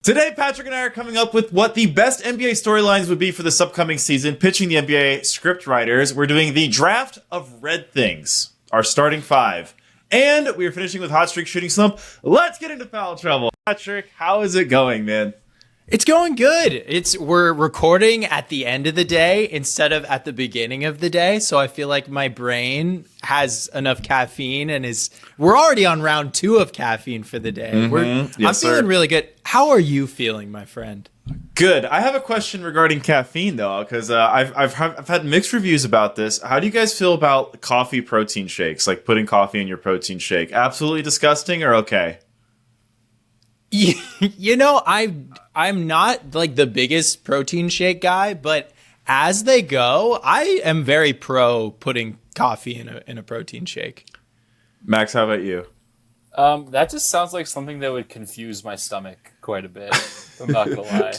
Today, Patrick and I are coming up with what the best NBA storylines would be for this upcoming season, pitching the NBA scriptwriters. We're doing the draft of Red Things, our starting five. And we are finishing with Hot Streak Shooting Slump. Let's get into foul trouble. Patrick, how is it going, man? It's going good. We're recording at the end of the day instead of at the beginning of the day. So I feel like my brain has enough caffeine and we're already on round 2 of caffeine for the day. I'm feeling really good. How are you feeling, my friend? Good. I have a question regarding caffeine, though, because I've had mixed reviews about this. How do you guys feel about coffee protein shakes, like putting coffee in your protein shake? Absolutely disgusting or okay? You know, I'm not like the biggest protein shake guy, but as they go, I am very pro putting coffee in a protein shake. Max, how about you? That just sounds like something that would confuse my stomach quite a bit. I'm not gonna lie.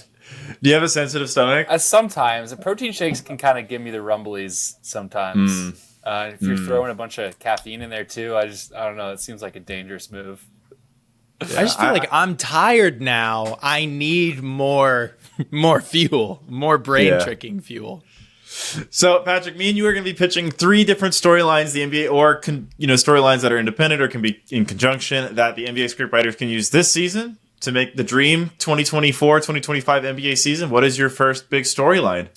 Do you have a sensitive stomach? Sometimes. The protein shakes can kind of give me the rumblies sometimes. If you're throwing a bunch of caffeine in there too, I don't know. It seems like a dangerous move. I just feel like I'm tired now. I need more fuel, more brain tricking fuel. So, Patrick, me and you are going to be pitching 3 different storylines, the NBA, or storylines that are independent or can be in conjunction that the NBA scriptwriters can use this season to make the dream 2024-2025 NBA season. What is your first big storyline?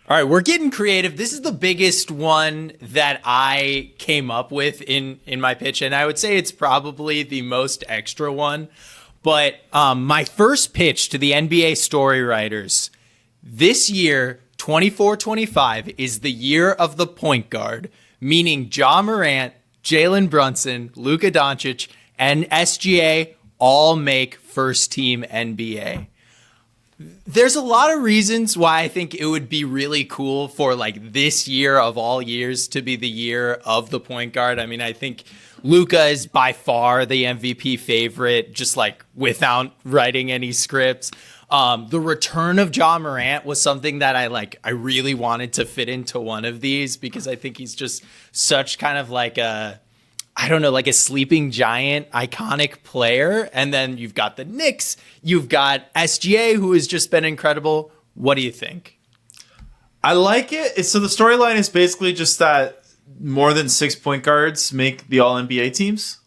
All right, we're getting creative. This is the biggest one that I came up with in my pitch, and I would say it's probably the most extra one. But my first pitch to the NBA story writers, this year, 24-25, is the year of the point guard, meaning Ja Morant, Jalen Brunson, Luka Doncic, and SGA all make first team NBA. There's a lot of reasons why I think it would be really cool for like this year of all years to be the year of the point guard. I mean, I think Luka is by far the MVP favorite, just like without writing any scripts. The return of Ja Morant was something that I really wanted to fit into one of these because I think he's just such kind of like a sleeping giant, iconic player. And then you've got the Knicks. You've got SGA, who has just been incredible. What do you think? I like it. So the storyline is basically just that more than 6 point guards make the All-NBA teams?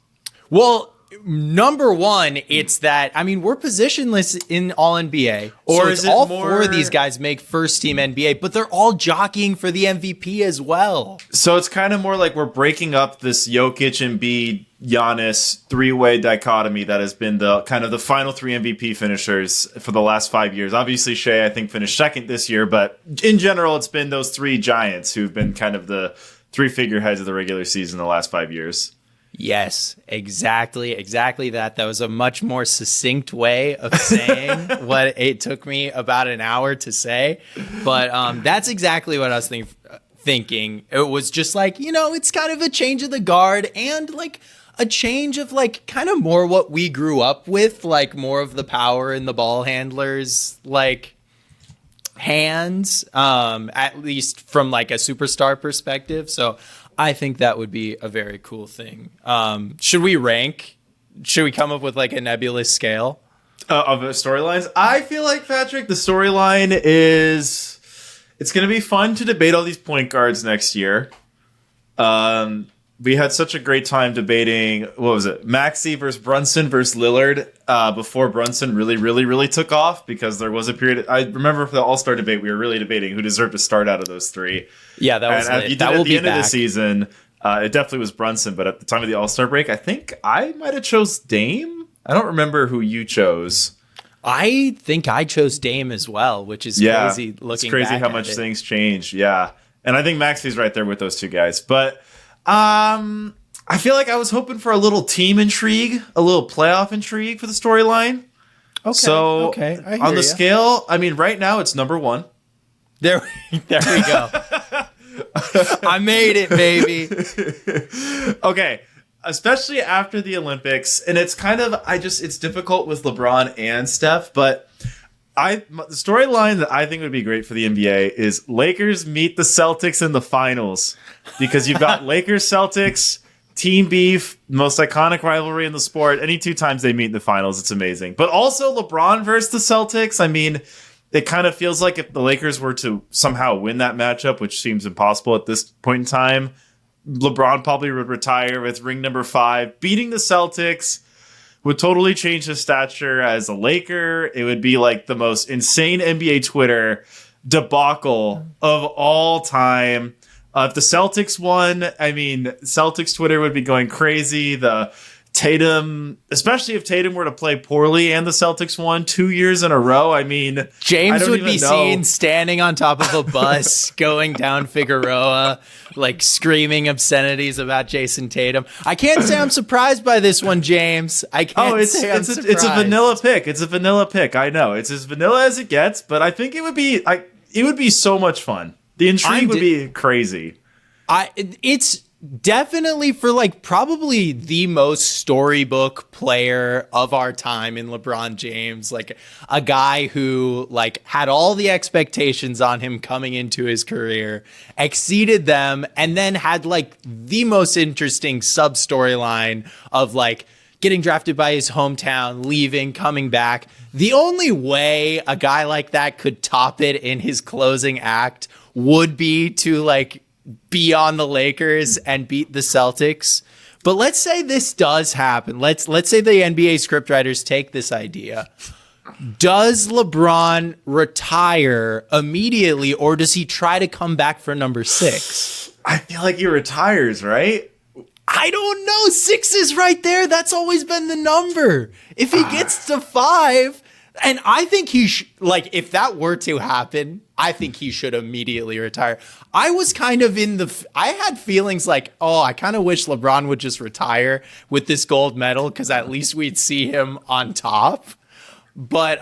Well, number one, it's that, I mean, we're positionless in All-NBA. Or so is it all more... 4 of these guys make first-team NBA, but they're all jockeying for the MVP as well. So it's kind of more like we're breaking up this Jokic, Embiid, Giannis 3-way dichotomy that has been the kind of the final 3 MVP finishers for the last 5 years. Obviously, Shea, I think, finished second this year, but in general, it's been those 3 giants who've been kind of the 3 figureheads of the regular season the last 5 years. Yes, exactly that. That was a much more succinct way of saying what it took me about an hour to say. But that's exactly what I was thinking. It was just like, it's kind of a change of the guard and like a change of like kind of more what we grew up with, like more of the power in the ball handlers, like hands, at least from like a superstar perspective. So I think that would be a very cool thing. Should we rank? Should we come up with like a nebulous scale of the storylines? I feel like, Patrick, the storyline is it's going to be fun to debate all these point guards next year. We had such a great time debating, what was it, Maxey versus Brunson versus Lillard before Brunson really took off, because there was a period. I remember for the All-Star debate, we were really debating who deserved to start out of those 3. Yeah, that was lit. At the end of the season, it definitely was Brunson, but at the time of the All-Star break, I think I might have chose Dame. I don't remember who you chose. I think I chose Dame as well, which is crazy looking back. It's crazy how much things change. Yeah. And I think Maxey's right there with those 2 guys. But I feel like I was hoping for a little team intrigue, a little playoff intrigue for the storyline. Okay. So I on the scale, I mean, right now it's number 1. There we go. I made it, baby. Okay. Especially after the Olympics. And it's kind of, it's difficult with LeBron and Steph, but the storyline that I think would be great for the NBA is Lakers meet the Celtics in the finals, because you've got Lakers Celtics, team beef, most iconic rivalry in the sport. Any 2 times they meet in the finals, it's amazing. But also LeBron versus the Celtics. I mean, it kind of feels like if the Lakers were to somehow win that matchup, which seems impossible at this point in time, LeBron probably would retire with ring number 5. Beating the Celtics would totally change his stature as a Laker. It would be like the most insane NBA Twitter debacle of all time. If the Celtics won, I mean, Celtics Twitter would be going crazy. The Tatum, especially if Tatum were to play poorly and the Celtics won 2 years in a row, I mean, James would be seen standing on top of a bus, going down Figueroa, like screaming obscenities about Jason Tatum. I can't say I'm surprised by this one, James. I can't say I'm surprised. It's a vanilla pick. It's a vanilla pick. I know it's as vanilla as it gets, but I think it would be so much fun. The intrigue would be crazy. It's definitely for like probably the most storybook player of our time in LeBron James, like a guy who like had all the expectations on him coming into his career, exceeded them, and then had like the most interesting sub storyline of like getting drafted by his hometown, leaving, coming back. The only way a guy like that could top it in his closing act would be to like be on the Lakers and beat the Celtics. But let's say this does happen. Let's say the NBA scriptwriters take this idea. Does LeBron retire immediately, or does he try to come back for number 6? I feel like he retires, right? I don't know. 6 is right there. That's always been the number. If he gets to 5, and I think he like, if that were to happen, I think he should immediately retire. I was kind of I had feelings like, oh, I kind of wish LeBron would just retire with this gold medal because at least we'd see him on top. But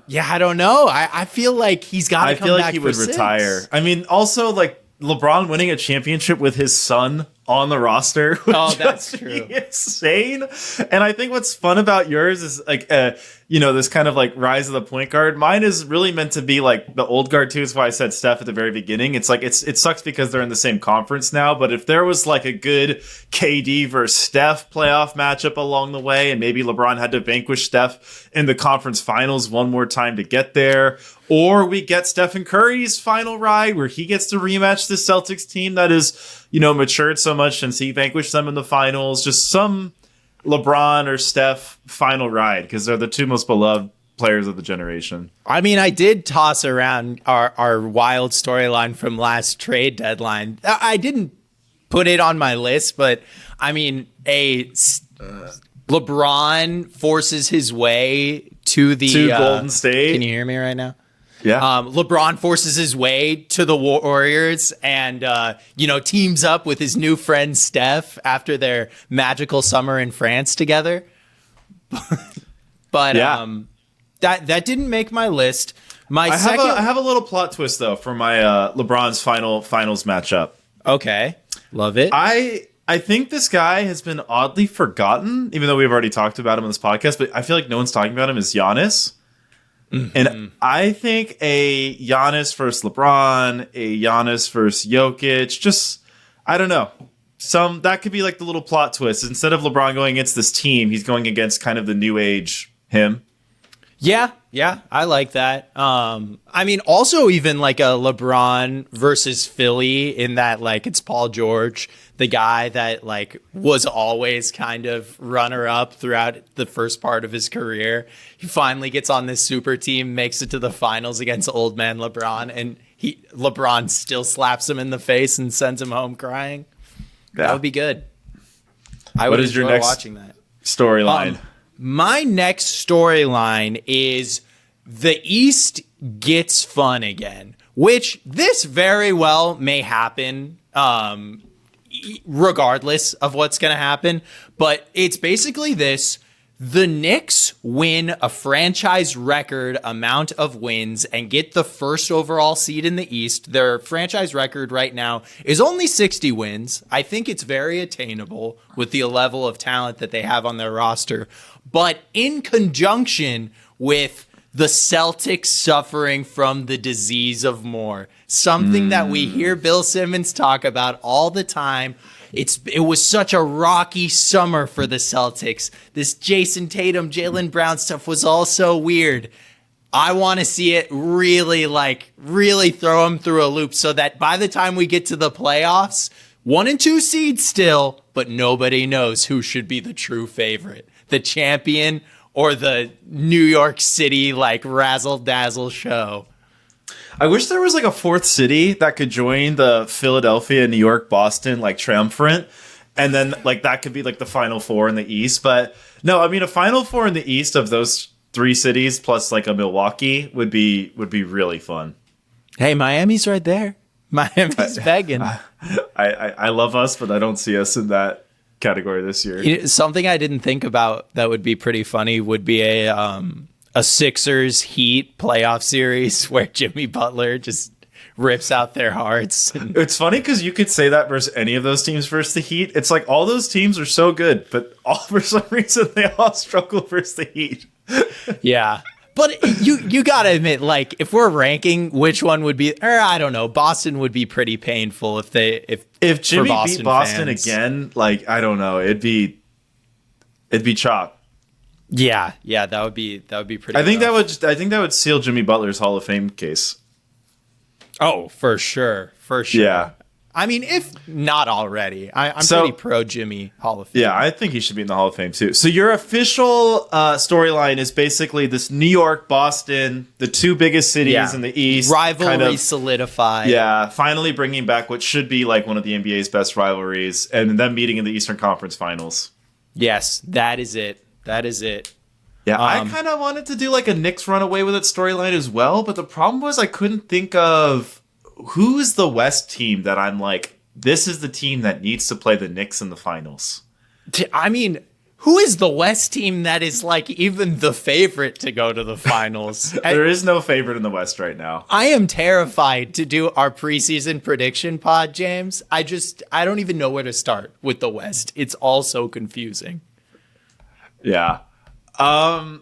yeah, I don't know. I feel like he's got to come back. I feel like he would retire. I mean, also like LeBron winning a championship with his son on the roster. Oh, that's true. Insane. And I think what's fun about yours is like, this kind of like rise of the point guard. Mine is really meant to be like the old guard too. Is why I said Steph at the very beginning. It's like, it sucks because they're in the same conference now. But if there was like a good KD versus Steph playoff matchup along the way, and maybe LeBron had to vanquish Steph in the conference finals one more time to get there, or we get Stephen Curry's final ride where he gets to rematch the Celtics team that is, matured so much since he vanquished them in the finals. Just some LeBron or Steph final ride, because they're the 2 most beloved players of the generation. I mean, I did toss around our wild storyline from last trade deadline. I didn't put it on my list, but I mean, LeBron forces his way to Golden State. Can you hear me right now? Yeah. LeBron forces his way to the Warriors and, teams up with his new friend Steph after their magical summer in France together. But yeah. That didn't make my list. I have a little plot twist, though, for my LeBron's finals matchup. Okay. Love it. I think this guy has been oddly forgotten, even though we've already talked about him on this podcast, but I feel like no one's talking about him, is Giannis. Mm-hmm. And I think a Giannis versus LeBron, a Giannis versus Jokic, just, I don't know. That could be like the little plot twist. Instead of LeBron going against this team, he's going against kind of the new age him. Yeah, I like that. I mean, also even like a LeBron versus Philly in that, like, it's Paul George, the guy that like was always kind of runner up throughout the first part of his career. He finally gets on this super team, makes it to the finals against old man LeBron, and LeBron still slaps him in the face and sends him home crying. Yeah. That would be good. I would enjoy watching that storyline. My next storyline is the East gets fun again, which this very well may happen regardless of what's going to happen. But it's basically this. The Knicks win a franchise record amount of wins and get the first overall seed in the East. Their franchise record right now is only 60 wins. I think it's very attainable with the level of talent that they have on their roster. But in conjunction with the Celtics suffering from the disease of more, something that we hear Bill Simmons talk about all the time. it was such a rocky summer for the Celtics. This Jason Tatum, Jaylen Brown stuff was all so weird. I want to see it really throw them through a loop so that by the time we get to the playoffs, 1 and 2 seeds still, but nobody knows who should be the true favorite, the champion or the New York City razzle dazzle show. I wish there was a fourth city that could join the Philadelphia, New York, Boston triumvirate, and then that could be the Final Four in the East. But no, I mean a Final Four in the East of those 3 cities plus a Milwaukee would be really fun. Hey, Miami's right there. Miami's begging. I love us, but I don't see us in that category this year. Something I didn't think about that would be pretty funny would be a Sixers Heat playoff series where Jimmy Butler just rips out their hearts. It's funny because you could say that versus any of those teams versus the Heat. It's all those teams are so good, but all for some reason they all struggle versus the Heat. Yeah. But you gotta admit, if we're ranking which one would be, or I don't know, Boston would be pretty painful if Jimmy Boston beat Boston fans. again. I don't know, it'd be chalk. Yeah, that would be pretty. I think rough. that would seal Jimmy Butler's Hall of Fame case. Oh, for sure. Yeah. I mean, if not already, I'm pretty pro Jimmy Hall of Fame. Yeah, I think he should be in the Hall of Fame too. So your official storyline is basically this New York, Boston, the 2 biggest cities in the East. Rivalry solidified. Yeah, finally bringing back what should be one of the NBA's best rivalries, and them meeting in the Eastern Conference Finals. Yes, that is it. Yeah, I kind of wanted to do a Knicks run away with it storyline as well, but the problem was I couldn't think of who is the West team that I'm this is the team that needs to play the Knicks in the finals. I mean, who is the West team that is even the favorite to go to the finals? There is no favorite in the West right now. I am terrified to do our preseason prediction pod, James. I don't even know where to start with the West. It's all so confusing. Yeah. Okay.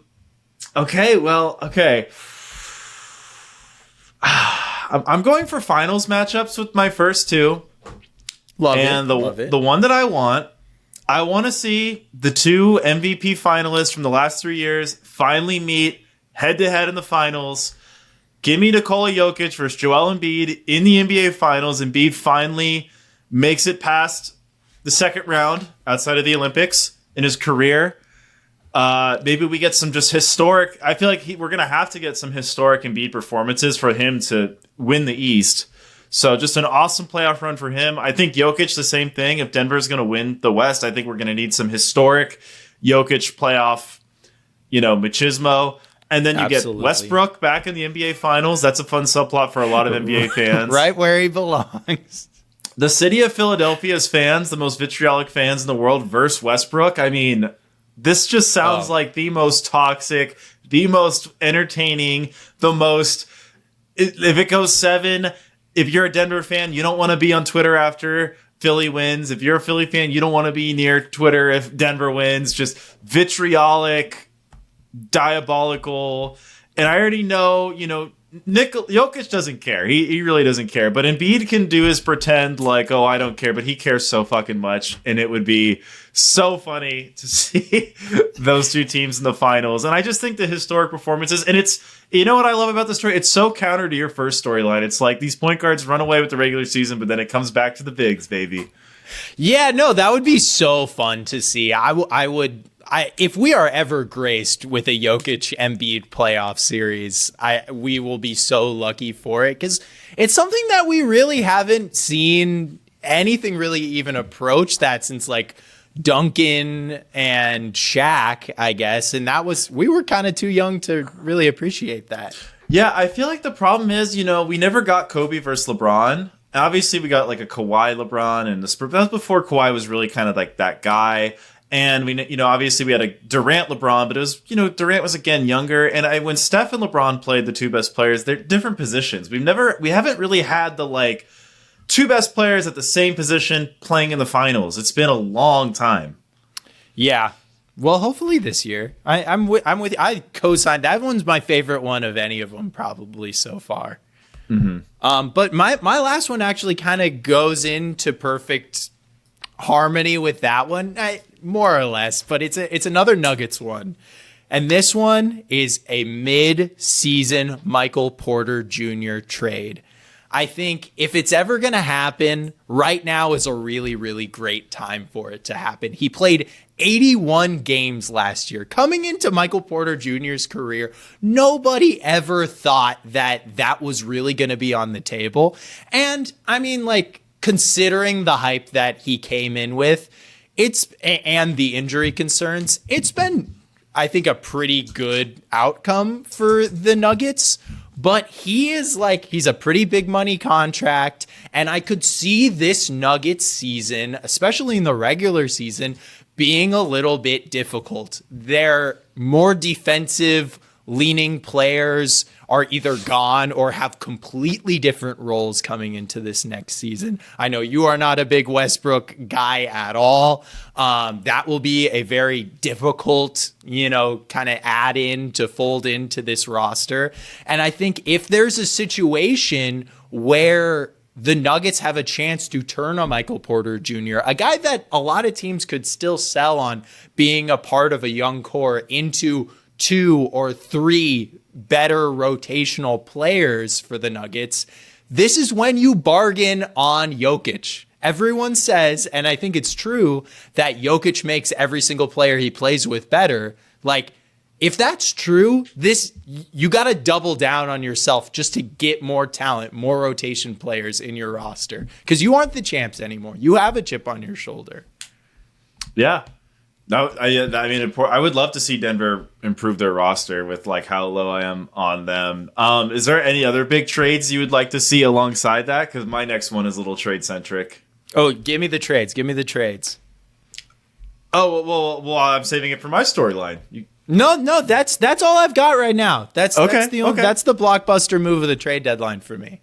I'm going for finals matchups with my first 2. Love it. The one that I want to see the 2 MVP finalists from the last 3 years finally meet head to head in the finals. Give me Nikola Jokic versus Joel Embiid in the NBA Finals. Embiid finally makes it past the second round outside of the Olympics in his career. Maybe we get some just historic. I feel we're going to have to get some historic Embiid performances for him to win the East. So just an awesome playoff run for him. I think Jokic, the same thing. If Denver's going to win the West, I think we're going to need some historic Jokic playoff, machismo. And then you get Westbrook back in the NBA Finals. That's a fun subplot for a lot of NBA fans. Right where he belongs. The city of Philadelphia's fans, the most vitriolic fans in the world, versus Westbrook. I mean, this just sounds like the most toxic, the most entertaining, the most... If it goes 7, if you're a Denver fan, you don't want to be on Twitter after Philly wins. If you're a Philly fan, you don't want to be near Twitter if Denver wins. Just vitriolic, diabolical. And I already know, Jokic doesn't care. He really doesn't care. But Embiid can do his pretend I don't care. But he cares so fucking much. And it would be so funny to see those 2 teams in the finals. And I just think the historic performances, and it's, what I love about the story? It's so counter to your first storyline. It's these point guards run away with the regular season, but then it comes back to the bigs, baby. Yeah, no, that would be so fun to see. If we are ever graced with a Jokic Embiid playoff series, we will be so lucky for it because it's something that we really haven't seen anything really even approach that since Duncan and Shaq, I guess. And we were kind of too young to really appreciate that. Yeah, I feel the problem is, we never got Kobe versus LeBron. Obviously, we got a Kawhi LeBron, and that was before Kawhi was really kind of that guy. And we, obviously we had a Durant LeBron, but it was, Durant was again younger. And when Steph and LeBron played the 2 best players, they're different positions. We haven't really had the 2 best players at the same position playing in the finals. It's been a long time. Yeah. Well, hopefully this year. I'm with you. I co-signed. That one's my favorite one of any of them probably so far. Mm-hmm. But my last one actually kind of goes into perfect harmony with that one, more or less, but it's another Nuggets one. And this one is a mid-season Michael Porter Jr. trade. I think if it's ever going to happen, right now is a really, really great time for it to happen. He played 81 games last year. Coming into Michael Porter Jr.'s career, nobody ever thought that was really going to be on the table. And I mean, like, considering the hype that he came in with, and the injury concerns, it's been, I think, a pretty good outcome for the Nuggets. But he's a pretty big money contract, and I could see this Nuggets season, especially in the regular season, being a little bit difficult. Their more defensive leaning players are either gone or have completely different roles coming into this next season. I know you are not a big Westbrook guy at all. That will be a very difficult, kind of add in to fold into this roster. And I think if there's a situation where the Nuggets have a chance to turn on Michael Porter Jr., a guy that a lot of teams could still sell on being a part of a young core, into 2 or 3 better rotational players for the Nuggets, this is when you bargain on Jokic. Everyone says, and I think it's true, that Jokic makes every single player he plays with better. Like, if that's true, you got to double down on yourself just to get more talent, more rotation players in your roster, because you aren't the champs anymore. You have a chip on your shoulder. Yeah. No, I mean, I would love to see Denver improve their roster with like how low I am on them. Is there any other big trades you would like to see alongside that? Because my next one is a little trade centric. Oh, give me the trades. Oh, well, I'm saving it for my storyline. No, that's all I've got right now. That's the blockbuster move of the trade deadline for me.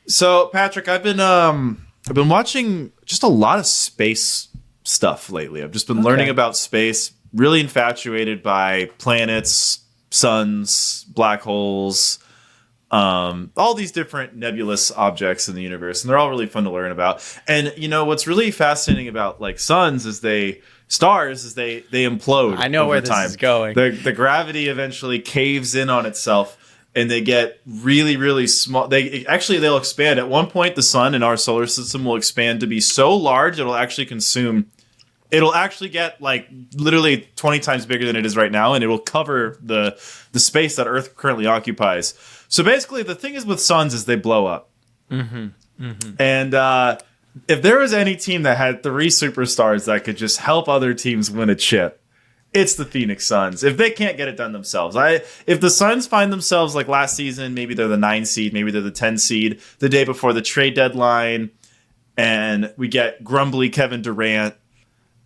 So, Patrick, I've been watching just a lot of space stuff lately. I've just been learning about space, really infatuated by planets, suns, black holes, all these different nebulous objects in the universe, and they're all really fun to learn about. And what's really fascinating about like suns is they implode. I know over where time. This is going. The gravity eventually caves in on itself, and they get really, really small. They'll expand. At one point, the sun in our solar system will expand to be so large it'll actually get like literally 20 times bigger than it is right now, and it will cover the space that Earth currently occupies. So basically, the thing is with suns is they blow up. Mm-hmm. Mm-hmm. And if there was any team that had 3 superstars that could just help other teams win a chip, it's the Phoenix Suns. If they can't get it done themselves, if the Suns find themselves like last season, maybe they're the 9 seed, maybe they're the 10 seed, the day before the trade deadline, and we get grumbly Kevin Durant.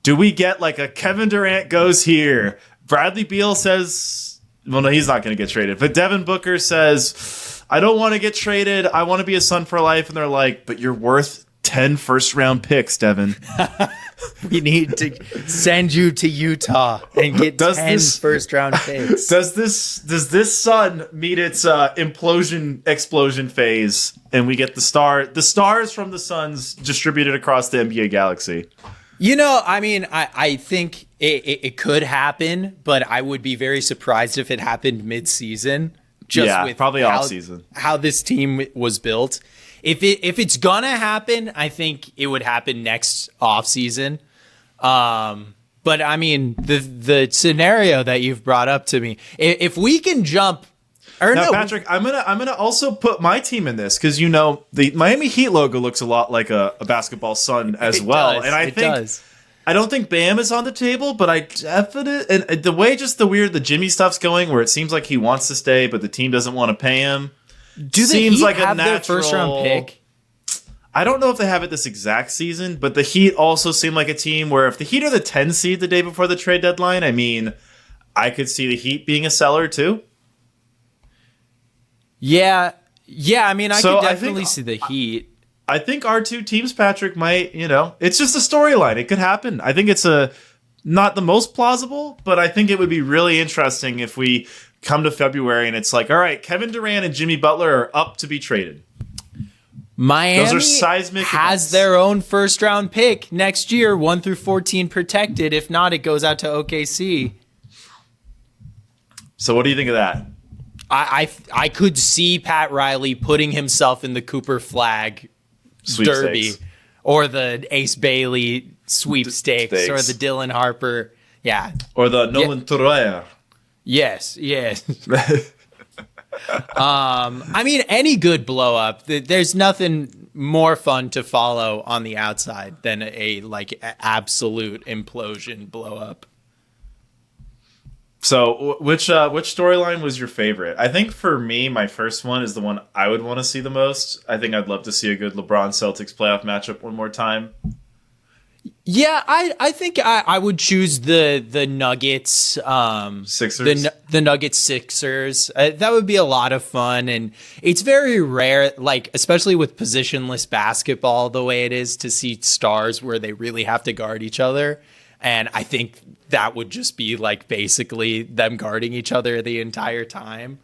Do we get like a Kevin Durant goes here? Bradley Beal says, well, no, he's not going to get traded. But Devin Booker says, I don't want to get traded. I want to be a Sun for life. And they're like, but you're worth 10 first-round picks, Devin. We need to send you to Utah and get 10 first-round picks. Does this Sun meet its explosion phase, and we get the stars from the Suns distributed across the NBA galaxy? I mean, I think it could happen, but I would be very surprised if it happened mid-season. With probably off-season. How this team was built. If it's gonna happen, I think it would happen next off-season. But I mean, the scenario that you've brought up to me, if we can jump. Patrick, I'm gonna also put my team in this because the Miami Heat logo looks a lot like a basketball sun as well, and I don't think Bam is on the table, but I definitely, and the way the Jimmy stuff's going, where it seems like he wants to stay, but the team doesn't want to pay him. Do the Heat have their first round pick? I don't know if they have it this exact season, but the Heat also seem like a team where if the Heat are the 10 seed the day before the trade deadline, I mean, I could see the Heat being a seller too. Yeah. I mean, I could definitely see the Heat. I think our 2 teams, Patrick, might, it's just a storyline. It could happen. I think it's not the most plausible, but I think it would be really interesting if we come to February and it's like, all right, Kevin Durant and Jimmy Butler are up to be traded. Miami Those are seismic has events. their own first round pick next year, 1 through 14 protected. If not, it goes out to OKC. So what do you think of that? I could see Pat Riley putting himself in the Cooper Flag Derby or the Ace Bailey sweepstakes or the Dylan Harper. Yeah. Or the Nolan Torreira. Yes. I mean, any good blow up. There's nothing more fun to follow on the outside than a absolute implosion blow up. So which storyline was your favorite? I think for me, my first one is the one I would want to see the most. I think I'd love to see a good LeBron Celtics playoff matchup one more time. Yeah, I think I would choose the Nuggets Sixers. The Nuggets Sixers. That would be a lot of fun, and it's very rare, especially with positionless basketball the way it is, to see stars where they really have to guard each other. And I think that would just be basically them guarding each other the entire time.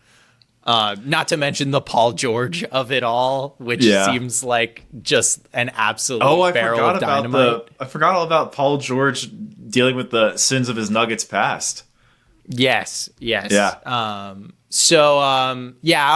Not to mention the Paul George of it all, which seems like just an absolute barrel of dynamite. I forgot all about Paul George dealing with the sins of his Nuggets past. Yes. Yeah. I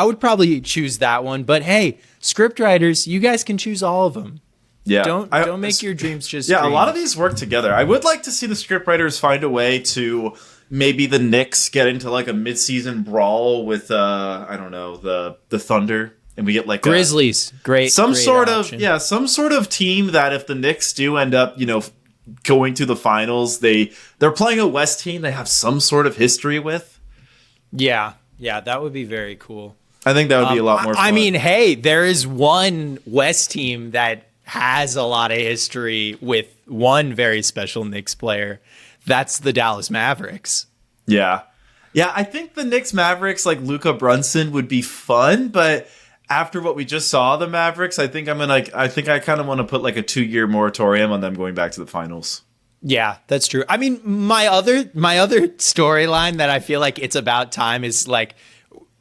would probably choose that one. But hey, Scriptwriters, you guys can choose all of them. Yeah. Don't make your dreams just dreams. A lot of these work together. I would like to see the Scriptwriters find a way to maybe the Knicks get into a mid-season brawl with the Thunder, and we get Grizzlies. Great sort option. some sort of team that if the Knicks do end up, going to the finals, they're playing a West team they have some sort of history with. Yeah, that would be very cool. I think that would be a lot more fun. I mean, hey, there is one West team that has a lot of history with one very special Knicks player. That's the Dallas Mavericks. Yeah. I think the Knicks Mavericks, Luka Brunson, would be fun, but after what we just saw the Mavericks, I think I kind of want to put a 2-year moratorium on them going back to the finals. Yeah, that's true. I mean, my other storyline that I feel like it's about time is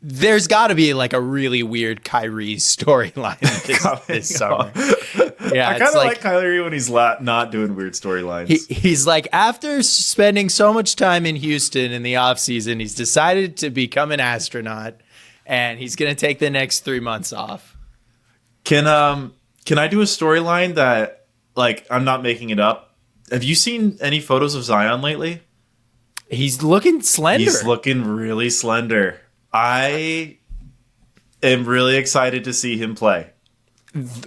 there's got to be a really weird Kyrie storyline this summer. Yeah, I kind of like Kyrie when he's not doing weird storylines. He's after spending so much time in Houston in the offseason, he's decided to become an astronaut, and he's going to take the next 3 months off. Can I do a storyline that I'm not making it up? Have you seen any photos of Zion lately? He's looking slender. He's looking really slender. I am really excited to see him play.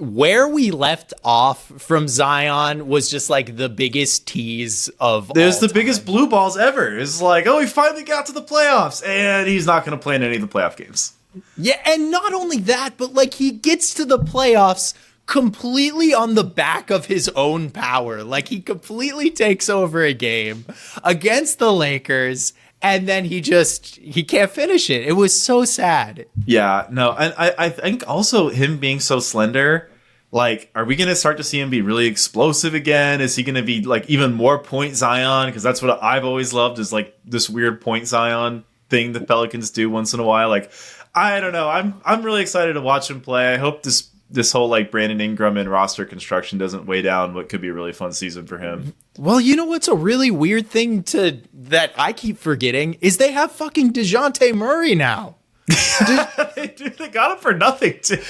Where we left off from Zion was just the biggest tease of There's the biggest blue balls ever. It's he finally got to the playoffs, and he's not going to play in any of the playoff games. Yeah, and not only that, but he gets to the playoffs completely on the back of his own power. He completely takes over a game against the Lakers, and then he can't finish it. It was so sad. Yeah, no, and I think also him being so slender, are we going to start to see him be really explosive again? Is he going to be even more point Zion? Because that's what I've always loved is this weird point Zion thing the Pelicans do once in a while. I don't know. I'm really excited to watch him play. I hope this whole Brandon Ingram and roster construction doesn't weigh down what could be a really fun season for him. Well, you know what's a really weird thing that I keep forgetting is they have fucking DeJounte Murray now. Dude, they got him for nothing too.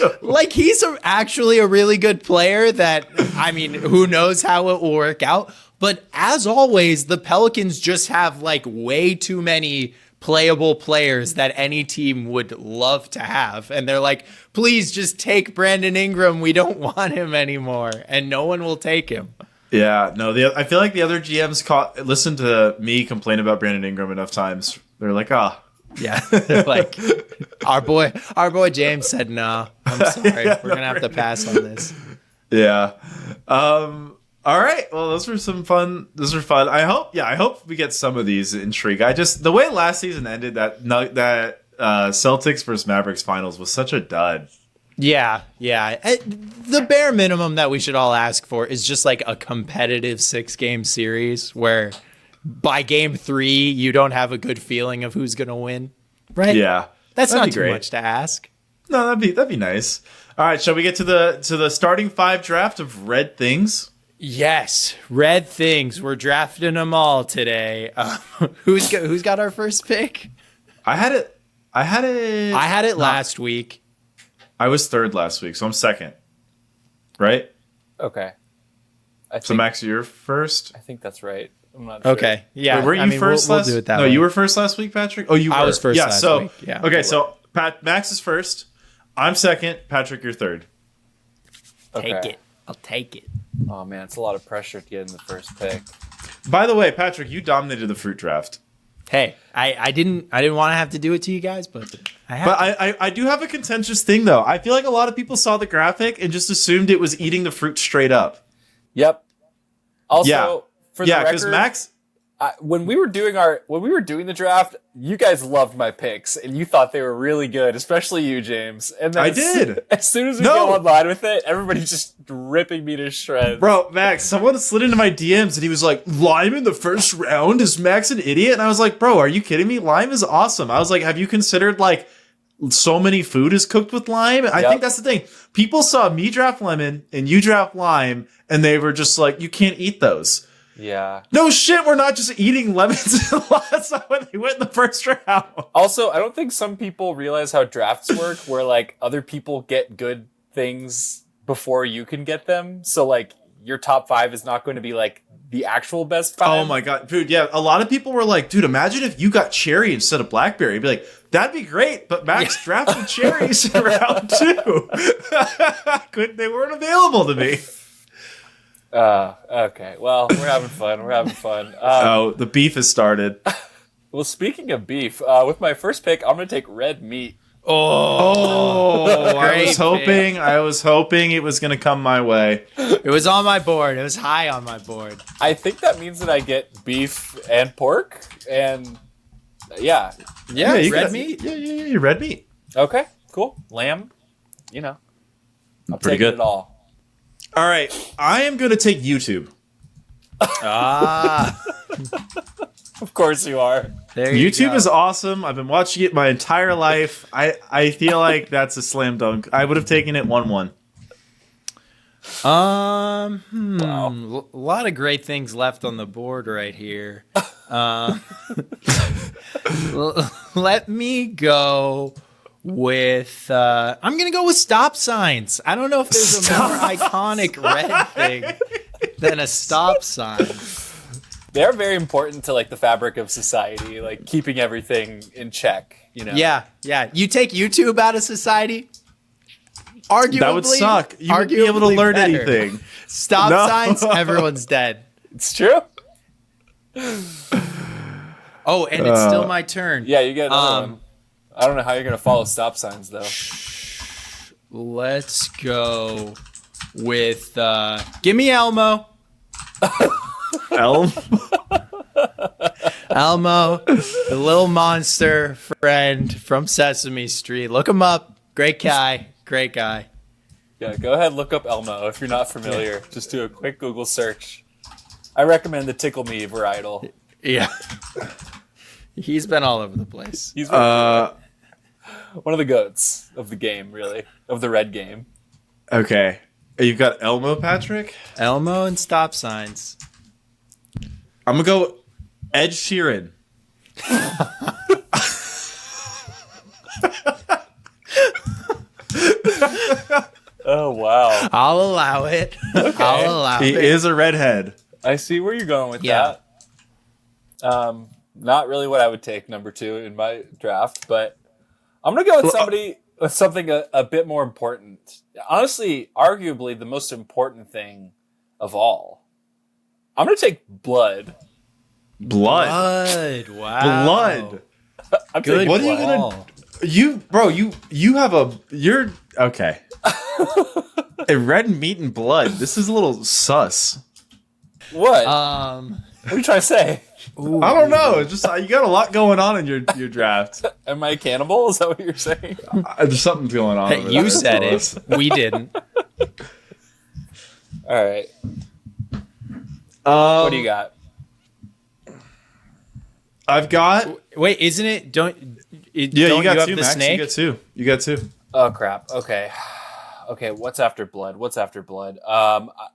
He's actually a really good player that, I mean, who knows how it will work out. But as always, the Pelicans just have way too many playable players that any team would love to have. And they're please just take Brandon Ingram. We don't want him anymore. And no one will take him. Yeah, no, I feel like the other GMs listened to me complain about Brandon Ingram enough times. They're yeah, they're our boy James said no. I'm sorry. We're going to have to pass on this. Yeah. All right. Well, those were some fun. Those were fun. I hope we get some of these intrigue. The way last season ended, that Celtics versus Mavericks finals was such a dud. Yeah. The bare minimum that we should all ask for is just a competitive 6-game series where by game 3 you don't have a good feeling of who's going to win. Right? Yeah. That's not too much to ask. No, that'd be nice. All right, shall we get to the starting 5 draft of Red Things? Yes, Red Things. We're drafting them all today. Who's got our first pick? I had it last week. I was 3rd last week, so I'm 2nd. Right? Okay. So Max, you're first? I think that's right. I'm not sure. Okay. Yeah. Wait, were you first last? We'll do it that no, way. you were first last week, Patrick? Oh, you were. I was first last week. Yeah. Okay, so Max is first. I'm 2nd. Patrick, you're 3rd. Okay. Take it. I'll take it. Oh man, it's a lot of pressure to get in the first pick. By the way, Patrick, you dominated the fruit draft. Hey, I didn't want to have to do it to you guys, but I have. But I do have a contentious thing though. I feel like a lot of people saw the graphic and just assumed it was eating the fruit straight up. Yep. Also, for the because record, Max, when we were doing the draft, you guys loved my picks and you thought they were really good, especially you, James. And then I did. As soon as we go online with it, everybody's just ripping me to shreds. Bro, Max, someone slid into my DMs and he was like, "Lime in the first round? Is Max an idiot?" And I was like, "Bro, are you kidding me? Lime is awesome." I was like, "Have you considered like so many food is cooked with lime?" I think that's the thing. People saw me draft lemon and you draft lime, and they were just like, "You can't eat those." Yeah. No shit, we're not just eating lemons. That's not when they went in the first round. Also, I don't think some people realize how drafts work, where like other people get good things before you can get them. So like your top 5 is not going to be like the actual best 5. Oh my god, dude! Yeah, a lot of people were like, "Dude, imagine if you got cherry instead of blackberry." I'd be like, "That'd be great," but Max drafted cherries in round 2. They weren't available to me. Okay. Well, we're having fun. The beef has started. Well, speaking of beef, with my first pick, I'm going to take red meat. Oh, I was hoping it was going to come my way. It was on my board. It was high on my board. I think that means that I get beef and pork, and yeah, red meat. Yeah, red meat. Okay, cool. Lamb, I'll Pretty take good. it all. All right, I am going to take YouTube. Of course you are. There you YouTube go. is awesome. I've been watching it my entire life. I feel like that's a slam dunk. I would have taken it 1-1. Wow. A lot of great things left on the board right here. Let me go with I'm gonna go with stop signs. I don't know if there's a more iconic red thing than a stop sign. They're very important to like the fabric of society, like keeping everything in check, Yeah. You take YouTube out of society, arguably That would suck. You wouldn't be able to learn better. anything. Stop signs, everyone's dead. It's true. Oh, and it's still my turn. Yeah, you get another one. I don't know how you're going to follow stop signs, though. Let's go with give me Elmo. Elm? Elmo, the little monster friend from Sesame Street. Look him up. Great guy. Yeah, go ahead, look up Elmo if you're not familiar. Yeah. Just do a quick Google search. I recommend the Tickle Me varietal. Yeah. He's been all over the place. He's one of the goats of the game, really. Of the red game. Okay. You've got Elmo, Patrick? Elmo and stop signs. I'm going to go Ed Sheeran. Oh, wow. I'll allow it. Okay. I'll allow He it. is a redhead. I see where you're going with that. Not really what I would take number 2 in my draft, but I'm going to go with something a bit more important. Honestly, arguably the most important thing of all. I'm going to take blood. Blood. Wow. Blood. I'm Good. taking What are you blood. going to... You're... Okay. A red meat and blood. This is a little sus. What? What What? are you trying to say? I don't know. It's just you got a lot going on in your draft. Am I a cannibal? Is that what you're saying? There's something going on. over You there. said it. We didn't. All right. What do you got? I've got... Wait, isn't it? Yeah, don't you got have 2, the Max. snake? You got 2. Oh crap. Okay. Okay. What's after blood?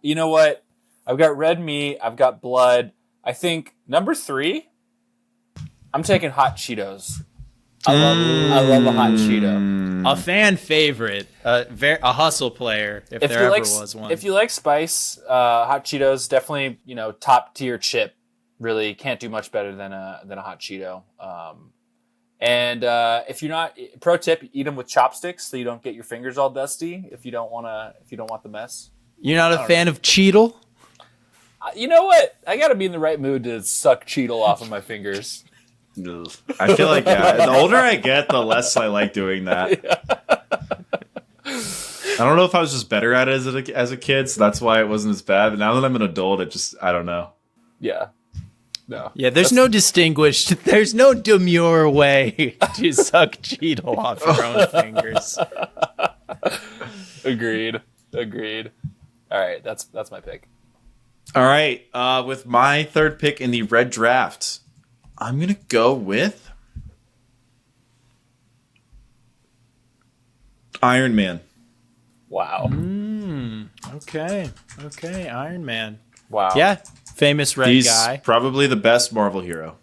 You know what? I've got red meat. I've got blood. I think number 3. I'm taking hot Cheetos. I love a hot Cheeto. A fan favorite, a hustle player, if there ever was one. If you like spice, hot Cheetos definitely, top tier chip. Really can't do much better than a hot Cheeto. And if you're not, pro tip, eat them with chopsticks so you don't get your fingers all dusty. If you don't want the mess. You're not a fan of Cheetle? You know what? I got to be in the right mood to suck Cheetle off of my fingers. I feel like the older I get, the less I like doing that. Yeah. I don't know if I was just better at it as a kid, so that's why it wasn't as bad. But now that I'm an adult, I don't know. Yeah. No. Yeah, there's no demure way to suck Cheetle off your own fingers. Agreed. All right, that's my pick. All right, with my third pick in the red draft, I'm going to go with Iron Man. Wow. Okay, Iron Man. Wow. Yeah, famous red guy. Probably the best Marvel hero.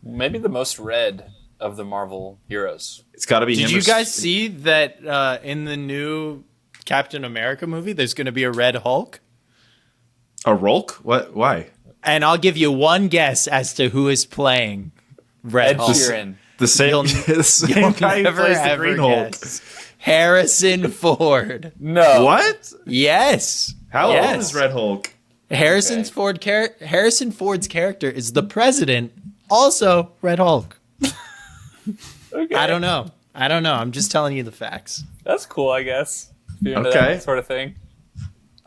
Maybe the most red of the Marvel heroes. It's got to be him. Did you guys see that in the new Captain America movie, there's going to be a red Hulk? A Rolk? What? Why? And I'll give you one guess as to who is playing Red Ed Hulk. Sheeran. The same guy who plays the Green Hulk. Harrison Ford. No. What? Yes. How old is Red Hulk? Harrison Ford's character is the president, also Red Hulk. Okay. I don't know. I'm just telling you the facts. That's cool, I guess. If you're into Okay. that sort of thing.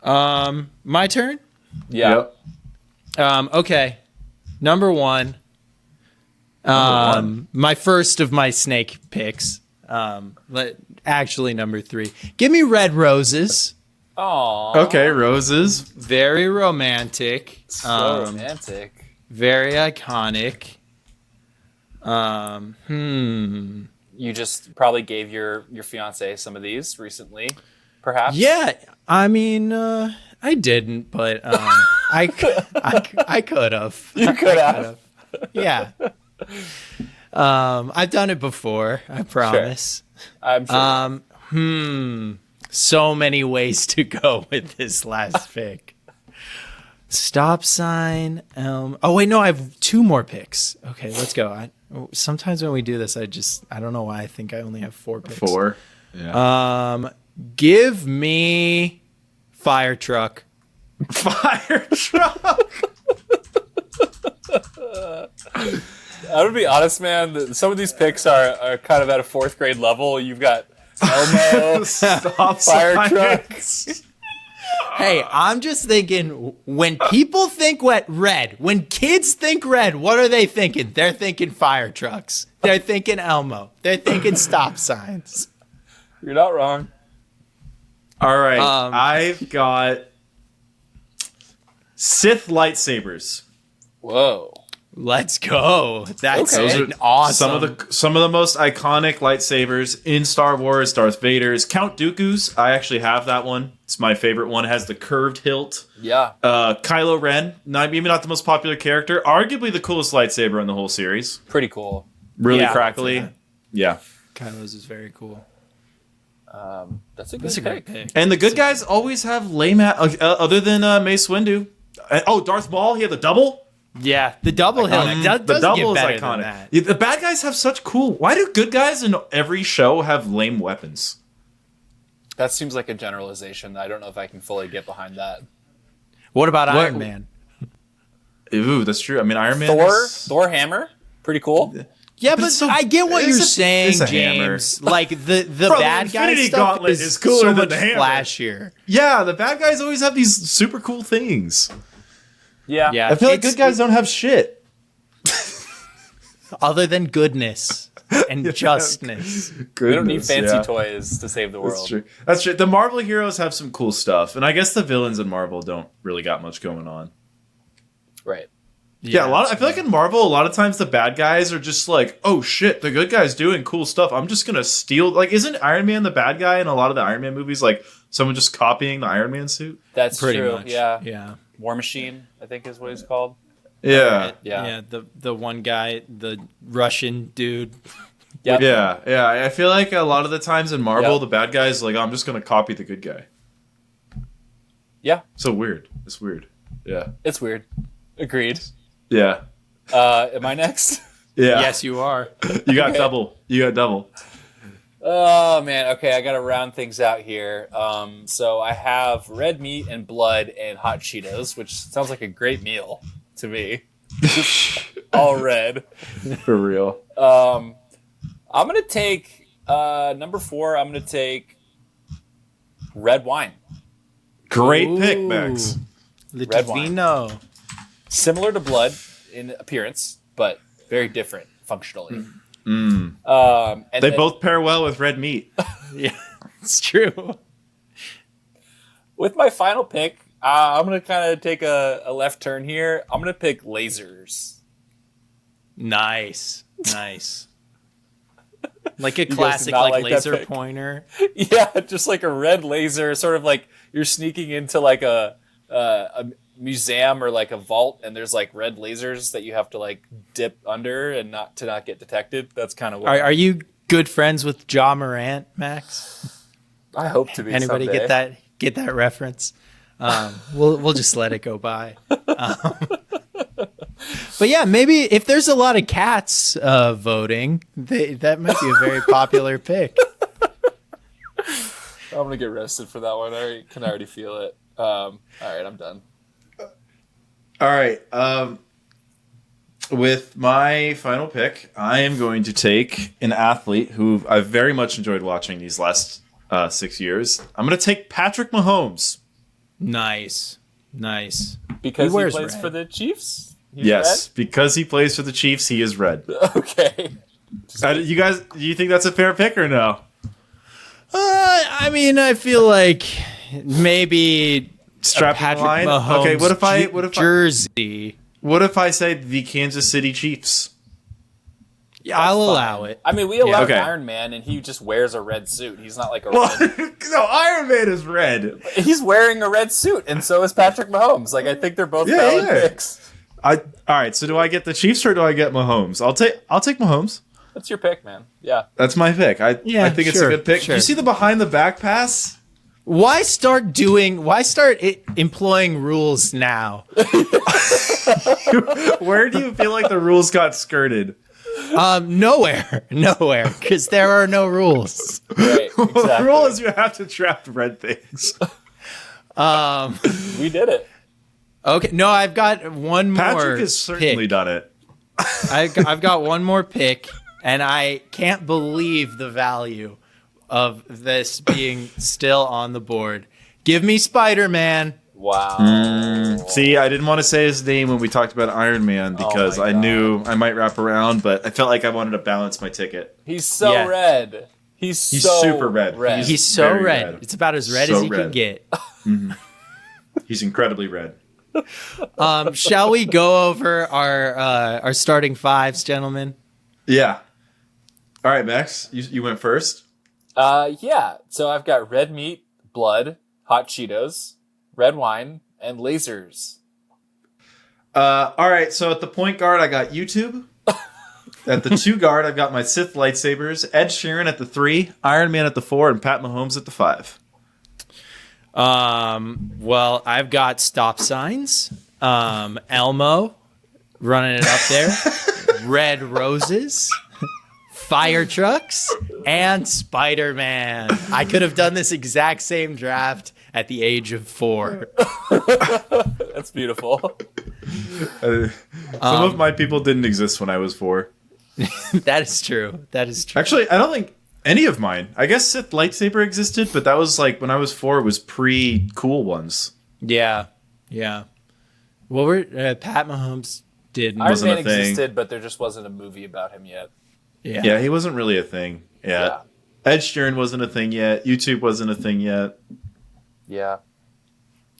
My turn? Yeah. Yep. Okay. Number one. My first of my snake picks. Actually, number 3. Give me Red Roses. Aww. Okay, roses. Very romantic. So romantic. Very iconic. You just probably gave your fiance some of these recently, perhaps. Yeah, I mean, I didn't, but I could have. You could have. Yeah. I've done it before. I promise. Sure. I'm sure. So many ways to go with this last pick. Stop sign. Oh wait, no, I have 2 more picks. Okay, let's go. Sometimes when we do this, I don't know why I think I only have 4 picks. 4. Yeah. Give me fire truck. Fire truck. I'm gonna be honest, man. Some of these picks are kind of at a 4th grade level. You've got Elmo, fire trucks. Hey, I'm just thinking when people think red, when kids think red, what are they thinking? They're thinking fire trucks. They're thinking Elmo. They're thinking stop signs. You're not wrong. All right, I've got Sith lightsabers. Whoa. Let's go. That's Okay. awesome. Some of the most iconic lightsabers in Star Wars. Darth Vader's, Count Dooku's. I actually have that one. It's my favorite one. It has the curved hilt. Yeah. Kylo Ren, maybe not the most popular character, arguably the coolest lightsaber in the whole series. Pretty cool. Really Yeah. crackly. Yeah. Kylo's is very cool. That's a good That's a great pick. pick. And the good guys always have lame other than Mace Windu. Darth Maul, he had the double. Yeah, the double hill. The double is iconic. Yeah, the bad guys have such cool. Why do good guys in every show have lame weapons? That seems like a generalization. I don't know if I can fully get behind that. What about Iron Man? Ooh, that's true. I mean, Iron Man. Thor hammer, pretty cool. Yeah, but I get what you're saying, it's a James. hammer. Like the Bro, bad the guy Infinity stuff Gauntlet is is cooler so than much the hammer. flashier. Yeah, the bad guys always have these super cool things. Yeah. Yeah, I feel like good guys don't have shit. other than goodness and justness. We don't need fancy toys to save the world. That's true. That's true. The Marvel heroes have some cool stuff, and I guess the villains in Marvel don't really got much going on. Right. Yeah, I feel like in Marvel, a lot of times the bad guys are just like, oh shit, the good guy's doing cool stuff. I'm just gonna steal. Like, isn't Iron Man the bad guy in a lot of the Iron Man movies? Like, someone just copying the Iron Man suit? That's pretty true. much. Yeah. War Machine, I think is what he's called. Yeah. Yeah. The one guy, the Russian dude. Yep. Yeah. I feel like a lot of the times in Marvel, Yep. the bad guy's like, I'm just gonna copy the good guy. Yeah. So weird. It's weird. Yeah. It's weird. Agreed. Yeah. Am I next? Yeah. Yes, you are. You got Okay. double. You got double. Oh man, okay, I gotta round things out here. So I have red meat and blood and hot Cheetos, which sounds like a great meal to me. All red. For real. I'm gonna take number 4. I'm gonna take red wine. Great pick, Max. Red wine. Vino. Similar to blood in appearance, but very different functionally. Mm. And They then- both pair well with red meat. Yeah, it's true. With my final pick, I'm gonna kind of take a left turn here. I'm gonna pick lasers. Nice. Like a guys classic did not like like that laser pick. pointer. Yeah, just like a red laser, sort of like you're sneaking into like a museum or like a vault, and there's like red lasers that you have to like dip under and not get detected. That's kind of what Are you good friends with Ja Morant, Max? I hope to be. Anybody someday. get that reference? We'll just let it go by. But yeah, maybe if there's a lot of cats voting, that might be a very popular pick. I'm gonna get roasted for that one. I can already feel it. All right, I'm done. All right. With my final pick, I am going to take an athlete who I've very much enjoyed watching these last 6 years. I'm going to take Patrick Mahomes. Nice. Because he wears plays red. for the Chiefs. He's Yes, because he plays for the Chiefs, he is red. red? Okay. You guys, do you think that's a fair pick or no? I mean, I feel like maybe Strap Patrick line. Mahomes Okay, what if jersey. what if I say the Kansas City Chiefs? Yeah, I'll allow it. I mean, we allowed okay. Iron Man, and he just wears a red suit. He's not like a Well, red. no, Iron Man is red. He's wearing a red suit, and so is Patrick Mahomes. Like, I think they're both Yeah, valid yeah. picks. All right. So do I get the Chiefs or do I get Mahomes? I'll take Mahomes. That's your pick, man. Yeah. That's my pick. I think it's a sure, good pick. sure. You see the behind the back pass? Why start employing rules now? Where do you feel like the rules got skirted? Nowhere, because there are no rules. Right, The exactly. rule is you have to trap red things. We did it. Okay, no, I've got one more. Patrick has certainly pick. done it. I've got one more pick, and I can't believe the value of this being still on the board. Give me Spider-Man. Wow. See, I didn't want to say his name when we talked about Iron Man because my I God. knew I might wrap around, but I felt like I wanted to balance my ticket. He's so Yeah. red. He's so super red. He's so very red. red. It's about as red So as he can red. get. He's incredibly red. Shall we go over our starting fives, gentlemen? Yeah. All right, Max, you went first. Yeah. So I've got red meat, blood, hot Cheetos, red wine, and lasers. All right, so at the point guard, I got YouTube. At the 2 guard, I've got my Sith lightsabers. Ed Sheeran at the 3, Iron Man at the 4, and Pat Mahomes at the 5. Well, I've got stop signs. Elmo running it up there. Red roses. Fire trucks and Spider-Man. I could have done this exact same draft at the age of 4. That's beautiful. Some of my people didn't exist when I was 4. That is true. Actually, I don't think any of mine. I guess Sith lightsaber existed, but that was like when I was 4. It was pre-cool ones. Yeah. Well, Pat Mahomes did. Iron Wasn't Man a thing. existed, but there just wasn't a movie about him yet. Yeah, he wasn't really a thing. Yeah. Ed Sheeran wasn't a thing yet. YouTube wasn't a thing yet. Yeah.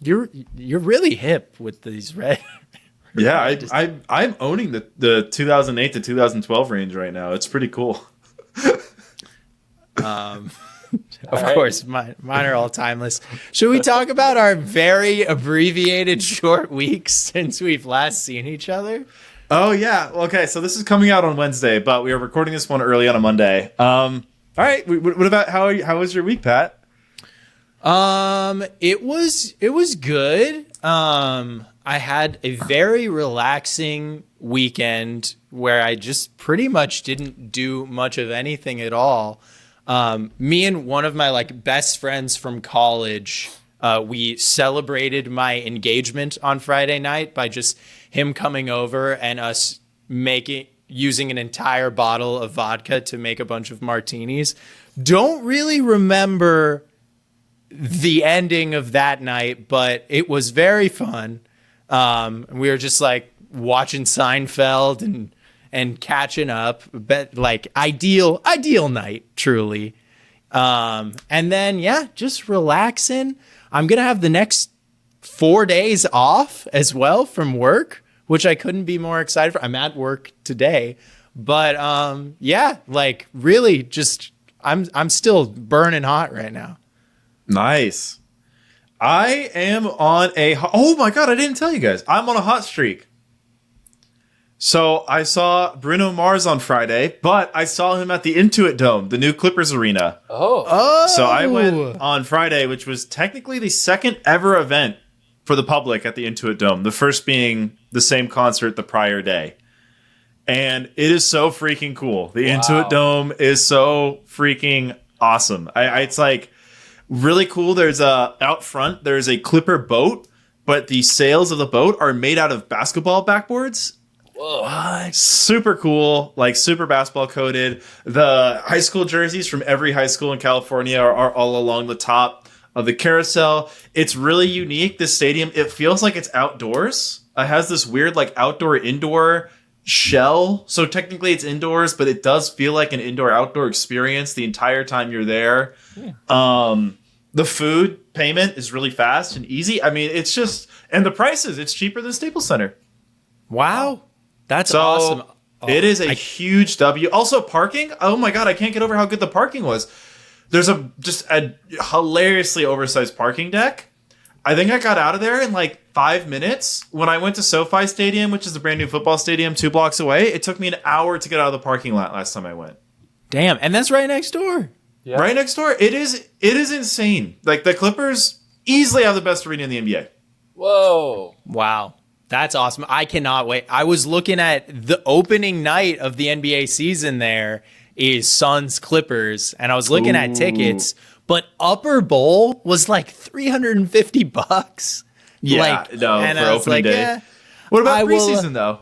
You're really hip with these red Yeah, I'm owning the 2008 to 2012 range right now. It's pretty cool. Of course, mine are all timeless. Should we talk about our very abbreviated short weeks since we've last seen each other? Oh yeah. Okay, so this is coming out on Wednesday, but we are recording this one early on a Monday. All right. What about how was your week, Pat? It was good. I had a very relaxing weekend where I just pretty much didn't do much of anything at all. Me and one of my best friends from college, we celebrated my engagement on Friday night by just him coming over and us using an entire bottle of vodka to make a bunch of martinis. Don't really remember the ending of that night, but it was very fun. We were just watching Seinfeld and catching up, but ideal night, truly. And then, just relaxing. I'm going to have the next 4 days off as well from work, which I couldn't be more excited for. I'm at work today, but, really just, I'm still burning hot right now. Nice. I am on oh my God, I didn't tell you guys. I'm on a hot streak. So I saw Bruno Mars on Friday, but I saw him at the Intuit Dome, the new Clippers arena. Oh. So I went on Friday, which was technically the second ever event for the public at the Intuit Dome. The first being the same concert the prior day. And it is so freaking cool. The Intuit Dome is so freaking awesome. It's really cool. There's out front, there's a Clipper boat, but the sails of the boat are made out of basketball backboards. Whoa. What? Super cool, super basketball coated. The high school jerseys from every high school in California are all along the top of the carousel. It's really unique. This stadium, it feels like it's outdoors. It has this weird outdoor-indoor shell. So technically it's indoors, but it does feel like an indoor-outdoor experience the entire time you're there. Yeah. The food payment is really fast and easy. I mean, it's just, and the prices, it's cheaper than Staples Center. Wow. That's awesome. It is a huge W. Also, parking. Oh my God, I can't get over how good the parking was. There's just a hilariously oversized parking deck. I think I got out of there in 5 minutes. When I went to SoFi Stadium, which is the brand new football stadium 2 blocks away, it took me an hour to get out of the parking lot last time I went. Damn, and that's right next door. Yeah. Right next door. It is insane. The Clippers easily have the best arena in the NBA. Whoa. Wow. That's awesome. I cannot wait. I was looking at the opening night of the NBA season there is Suns Clippers, and I was looking at tickets, but Upper Bowl was $350. Yeah, and for opening day. What about preseason, though?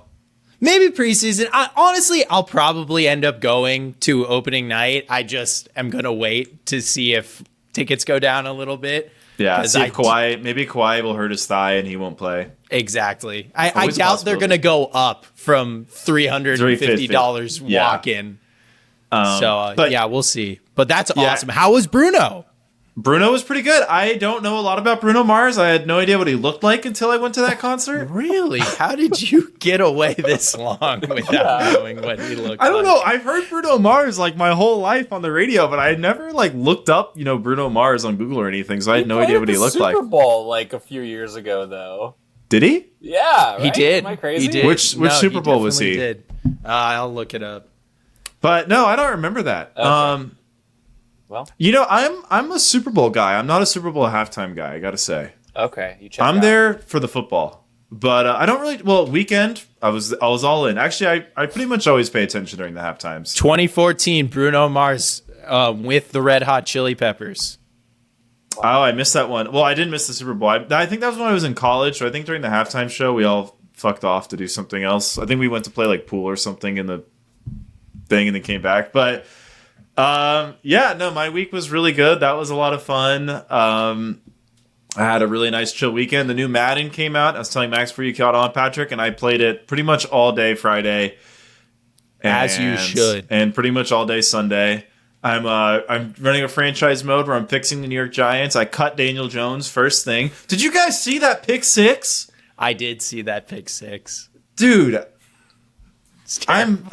Maybe preseason. Honestly, I'll probably end up going to opening night. I just am going to wait to see if tickets go down a little bit. Yeah, see if Kawhi will hurt his thigh and he won't play. Exactly. I doubt they're going to go up from $350 walk-in. We'll see. But that's awesome. How was Bruno? Bruno was pretty good. I don't know a lot about Bruno Mars. I had no idea what he looked like until I went to that concert. Really? How did you get away this long without knowing what he looked like? I don't know. I've heard Bruno Mars my whole life on the radio, but I never looked up, Bruno Mars on Google or anything, so I had no idea what he looked like. Super Bowl a few years ago, though. Did he? Yeah, right? He did. Am I crazy? He did. Which Super Bowl was he? Did. I'll look it up. But no, I don't remember that. Okay. Well, I'm a Super Bowl guy. I'm not a Super Bowl halftime guy, I gotta say. Okay, you check. I'm there for the football, but I don't really. Well, weekend I was all in. Actually, I pretty much always pay attention during the halftimes. 2014 Bruno Mars with the Red Hot Chili Peppers. Wow. Oh, I missed that one. Well, I didn't miss the Super Bowl. I think that was when I was in college. So I think during the halftime show we all fucked off to do something else. I think we went to play pool or something in the thing and then came back, but. My week was really good. That was a lot of fun. I had a really nice chill weekend. The new Madden came out. I was telling Max before you caught on, Patrick, and I played it pretty much all day Friday. As you should. And pretty much all day Sunday. I'm running a franchise mode where I'm fixing the New York Giants. I cut Daniel Jones first thing. Did you guys see that pick six? I did see that pick 6. Dude, It's terrible.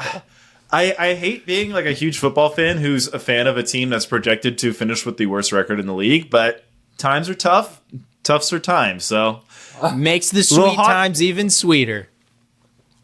I hate being like a huge football fan who's a fan of a team that's projected to finish with the worst record in the league, but times are tough. Toughs are times, so Makes the sweet times even sweeter.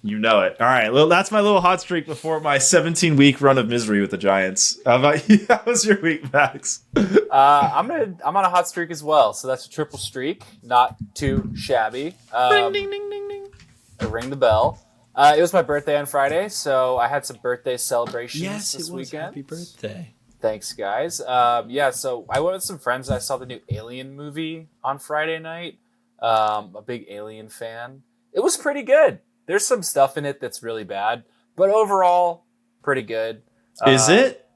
you know it. All right, well, that's my little hot streak before my 17-week run of misery with the Giants. How about you? How was your week, Max? I'm on a hot streak as well, so that's a triple streak. Not too shabby. Ding, ding, ding, ding, ding. Ring the bell. It was my birthday on Friday, so I had some birthday celebrations Yes, this it was. weekend. Happy birthday. Thanks, guys. So I went with some friends. I saw the new Alien movie on Friday night. A big Alien fan. It was pretty good. There's some stuff in it that's really bad, but overall, pretty good. Is it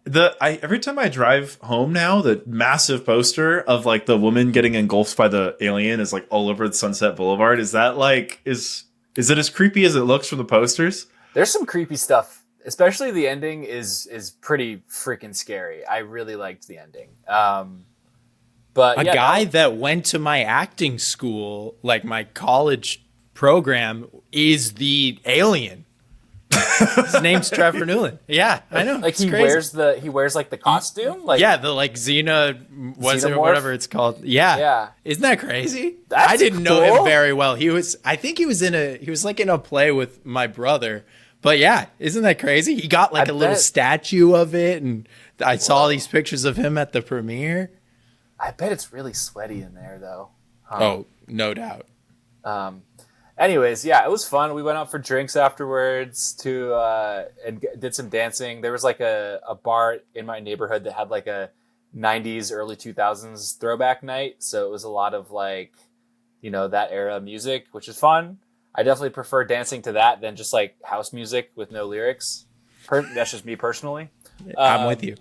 every time I drive home now, the massive poster of like the woman getting engulfed by the alien is like all over the Sunset Boulevard? Is that like is it as creepy as it looks from the posters? There's some creepy stuff. Especially the ending is pretty freaking scary. I really liked the ending. But A guy that went to my acting school, like my college program, is the alien. His name's Trevor Newland. Yeah, I know. like he crazy. wears like the costume. Like Yeah, the like Xenomorph? whatever it's called. Yeah. Yeah. Isn't that crazy? That's I didn't know cool. him very well. I think he was like in a play with my brother. But yeah, isn't that crazy? He got like I a little bet. statue of it, and I saw these pictures of him at the premiere. I bet it's really sweaty in there though. Oh, no doubt. Anyways, yeah, it was fun. We went out for drinks afterwards and did some dancing. There was like a bar in my neighborhood that had like a 90s, early 2000s throwback night. So it was a lot of like, that era music, which is fun. I definitely prefer dancing to that than just like house music with no lyrics. That's just me personally. I'm with you.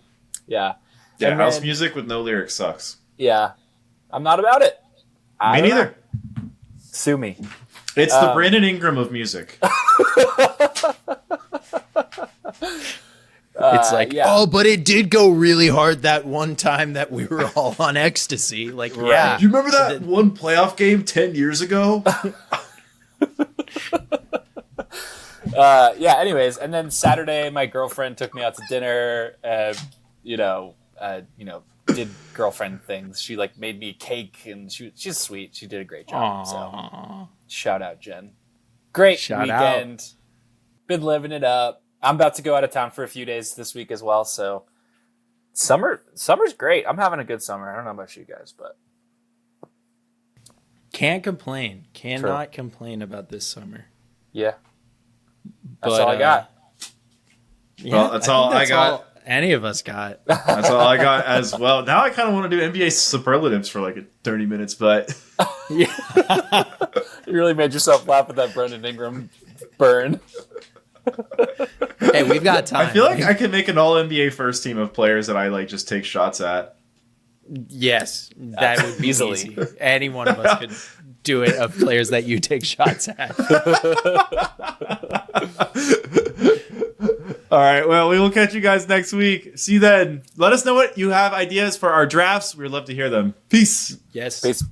Yeah. Yeah, And house then- music with no lyrics sucks. Yeah. I'm not about it. Me don't neither. know. Sue me. It's the Brandon Ingram of music. It's like, yeah. oh, but it did go really hard that one time that we were all on ecstasy. Like, yeah. Do you remember that one playoff game 10 years ago? Anyways, and then Saturday, my girlfriend took me out to dinner. Did girlfriend things. She like made me cake, and she's sweet. She did a great job. So Aww. shout out, Jen. Great Shout weekend. Been living it up. I'm about to go out of town for a few days this week as well. So summer's great. I'm having a good summer. I don't know about you guys, but Can't complain. Cannot complain about this summer. yeah, that's But, all I got. Well, that's all I got. all any of us got. That's all I got as well. Now I kind of want to do NBA superlatives for like 30 minutes, but You really made yourself laugh at that Brendan Ingram burn. Hey, we've got time. I feel like I can make an all NBA first team of players that I like just take shots at. Yes, that would be Easily. easy. Any one of us could do it of players that you take shots at. All right, well, we will catch you guys next week. See you then. Let us know what you have ideas for our drafts. We'd love to hear them. Peace. Yes. Peace.